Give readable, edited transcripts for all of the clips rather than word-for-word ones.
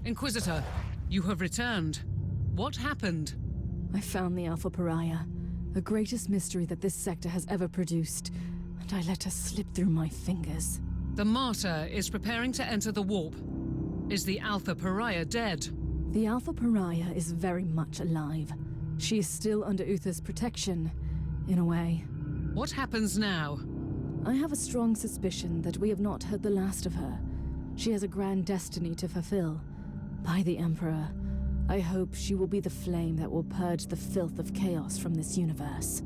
Inquisitor, you have returned. What happened? I found the Alpha Pariah, the greatest mystery that this sector has ever produced, and I let her slip through my fingers. The Martyr is preparing to enter the warp. Is the Alpha Pariah dead? The Alpha Pariah is very much alive. She is still under Uther's protection, in a way. What happens now? I have a strong suspicion that we have not heard the last of her. She has a grand destiny to fulfill. By the Emperor, I hope she will be the flame that will purge the filth of chaos from this universe.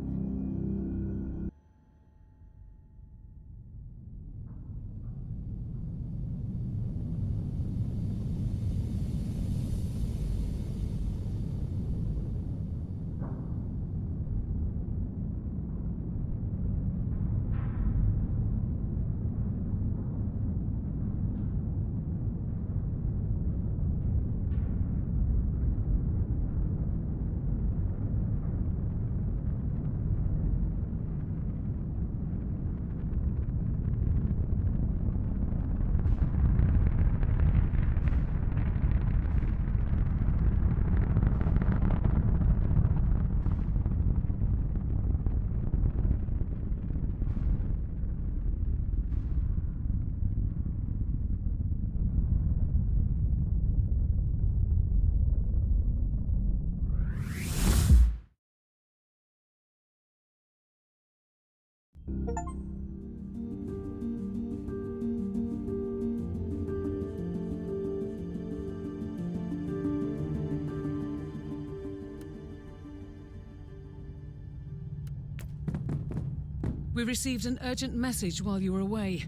We received an urgent message while you were away.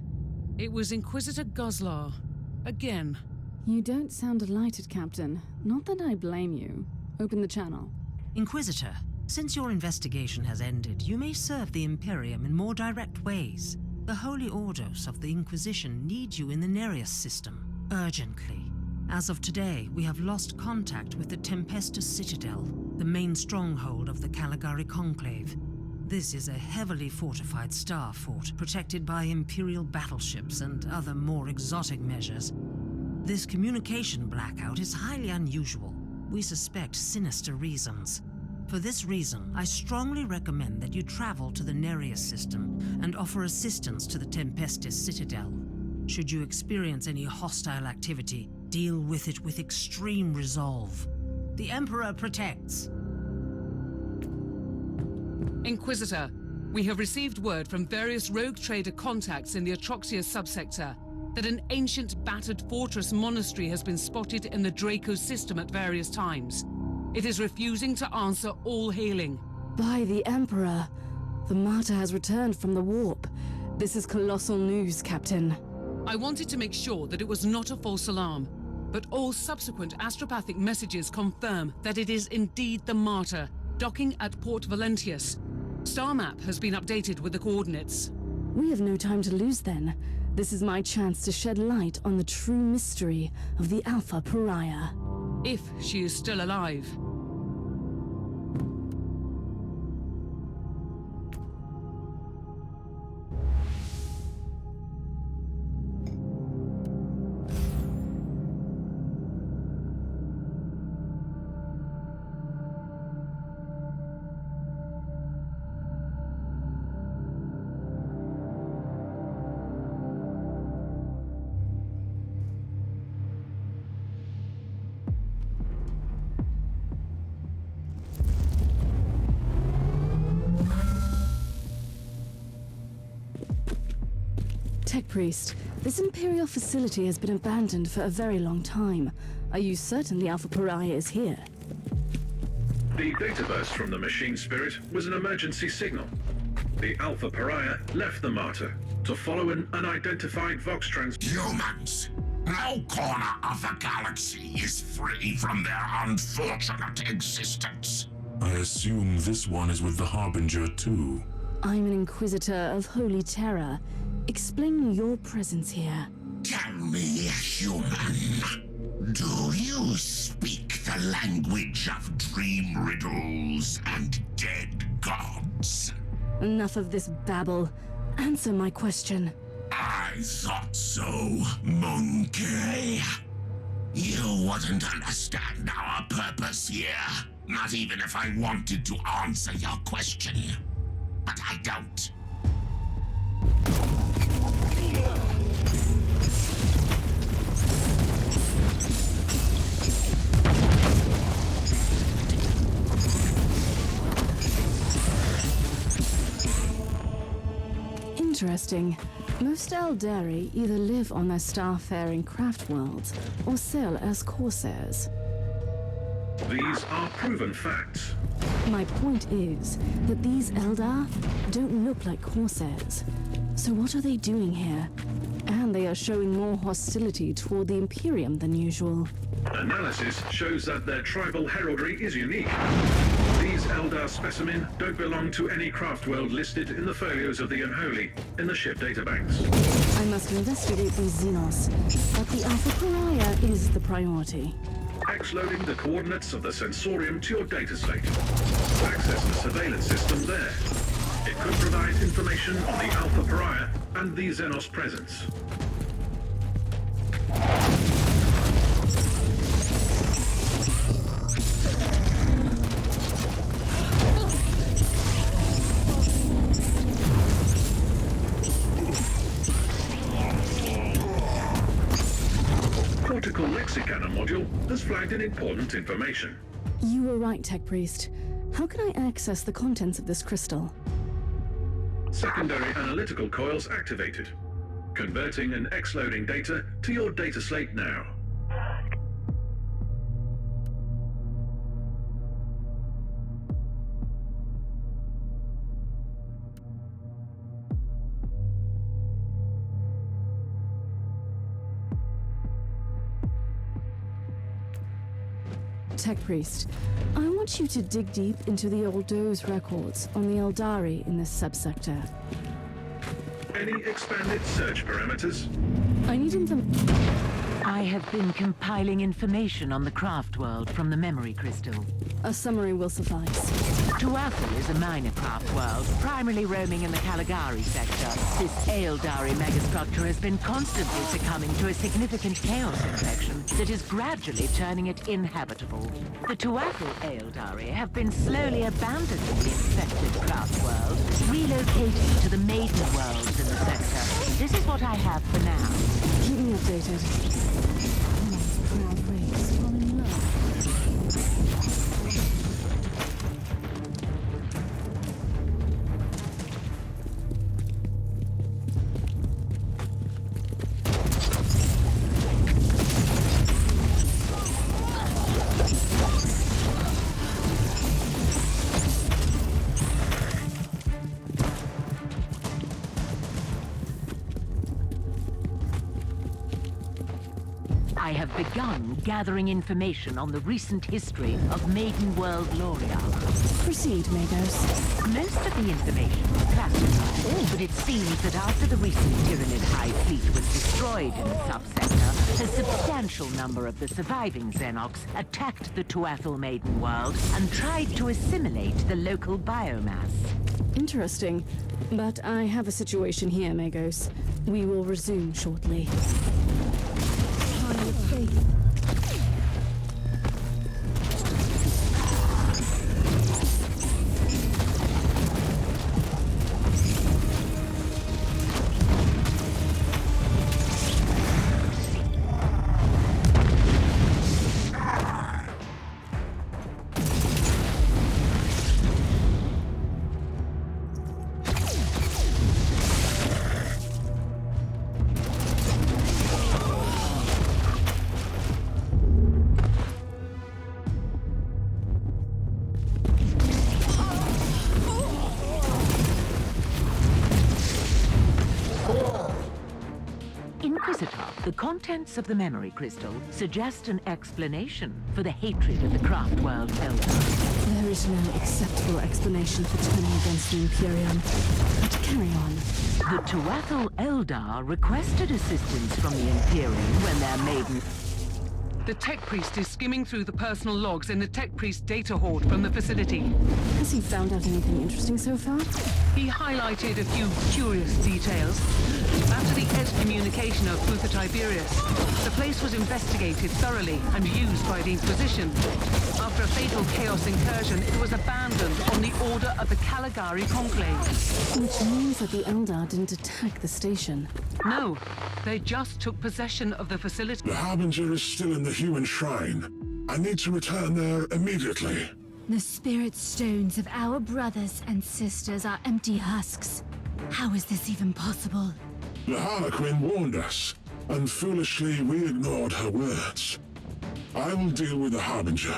It was Inquisitor Goslar. Again. You don't sound delighted, Captain. Not that I blame you. Open the channel. Inquisitor, since your investigation has ended, you may serve the Imperium in more direct ways. The Holy Orders of the Inquisition need you in the Nereus system, urgently. As of today, we have lost contact with the Tempestus Citadel, the main stronghold of the Caligari Conclave. This is a heavily fortified star fort, protected by Imperial battleships and other more exotic measures. This communication blackout is highly unusual. We suspect sinister reasons. For this reason, I strongly recommend that you travel to the Nereus system and offer assistance to the Tempestus Citadel. Should you experience any hostile activity, deal with it with extreme resolve. The Emperor protects. Inquisitor, we have received word from various rogue trader contacts in the Atroxia subsector that an ancient battered fortress monastery has been spotted in the Draco system at various times. It is refusing to answer all hailing. By the Emperor, the Martyr has returned from the warp. This is colossal news, Captain. I wanted to make sure that it was not a false alarm, but all subsequent astropathic messages confirm that it is indeed the Martyr, docking at Port Valentius. Star map has been updated with the coordinates. We have no time to lose then. This is my chance to shed light on the true mystery of the Alpha Pariah. If she is still alive. Tech Priest, this Imperial facility has been abandoned for a very long time. Are you certain the Alpha Pariah is here? The data burst from the machine spirit was an emergency signal. The Alpha Pariah left the Martyr to follow an unidentified Vox Humans! No corner of the galaxy is free from their unfortunate existence. I assume this one is with the Harbinger too. I'm an Inquisitor of Holy Terror. Explain your presence here. Tell me, human, do you speak the language of dream riddles and dead gods? Enough of this babble. Answer my question. I thought so, monkey. wouldn't understand our purpose here. Not even if I wanted to answer your question. But I don't. Interesting. Most DaRki either live on their starfaring craft worlds or sail as corsairs. These are proven facts. My point is that these Eldar don't look like corsairs. So what are they doing here? And they are showing more hostility toward the Imperium than usual. Analysis shows that their tribal heraldry is unique. These Eldar specimen don't belong to any craft world listed in the folios of the Unholy in the ship databanks. I must investigate these Xenos, but the Alpha Pariah is the priority. X-loading the coordinates of the sensorium to your data slate. Access the surveillance system there. It could provide information on the Alpha Pariah and the Xenos presence. Cortical Lexicana module has flagged in important information. You were right, Tech Priest. How can I access the contents of this crystal? Secondary analytical coils activated. Converting and X-loading data to your data slate now. Tech Priest, I want you to dig deep into the old Doe's records on the Eldari in this subsector. Any expanded search parameters? I need information. I have been compiling information on the craft world from the memory crystal. A summary will suffice. Tuatha is a minor craft world, primarily roaming in the Caligari sector. This Eldari megastructure has been constantly succumbing to a significant chaos infection that is gradually turning it inhabitable. The Tuatha Eldari have been slowly abandoning the infected craft world, relocating to the maiden worlds in the sector. This is what I have for now. Keep me updated. Nice proud race falling in love. I have begun gathering information on the recent history of Maiden World Loria. Proceed, Magos. Most of the information is classified, but it seems that after the recent Tyranid High Fleet was destroyed in the subsector, a substantial number of the surviving Xenox attacked the Tuatha Maiden World and tried to assimilate the local biomass. Interesting. But I have a situation here, Magos. We will resume shortly. Inquisitor, the contents of the memory crystal suggest an explanation for the hatred of the craft world Eldar. There is no acceptable explanation for turning against the Imperium. But carry on. The Tuatha Eldar requested assistance from the Imperium when their maiden... The Tech Priest is skimming through the personal logs in the Tech Priest data hoard from the facility. Has he found out anything interesting so far? He highlighted a few curious details. After the excommunication of Uther Tiberius, the place was investigated thoroughly and used by the Inquisition. After a fatal Chaos incursion, it was abandoned on the order of the Caligari Conclave. Which means that the Eldar didn't attack the station. No, they just took possession of the facility. The Harbinger is still in the human shrine. I need to return there immediately. The spirit stones of our brothers and sisters are empty husks. How is this even possible? The Harlequin warned us, and foolishly we ignored her words. I will deal with the Harbinger.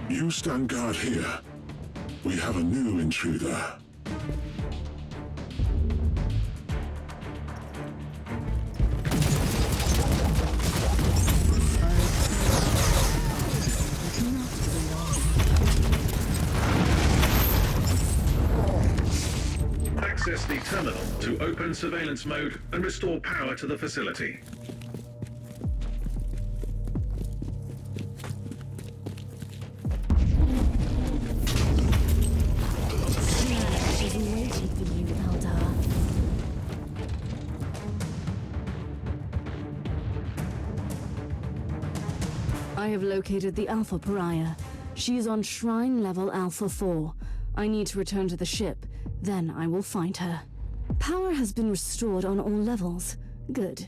You stand guard here. We have a new intruder. Access the terminal to open surveillance mode and restore power to the facility. She's waiting for you, Eldar. I have located the Alpha Pariah. She is on Shrine Level Alpha 4. I need to return to the ship. Then I will find her. Power has been restored on all levels. Good.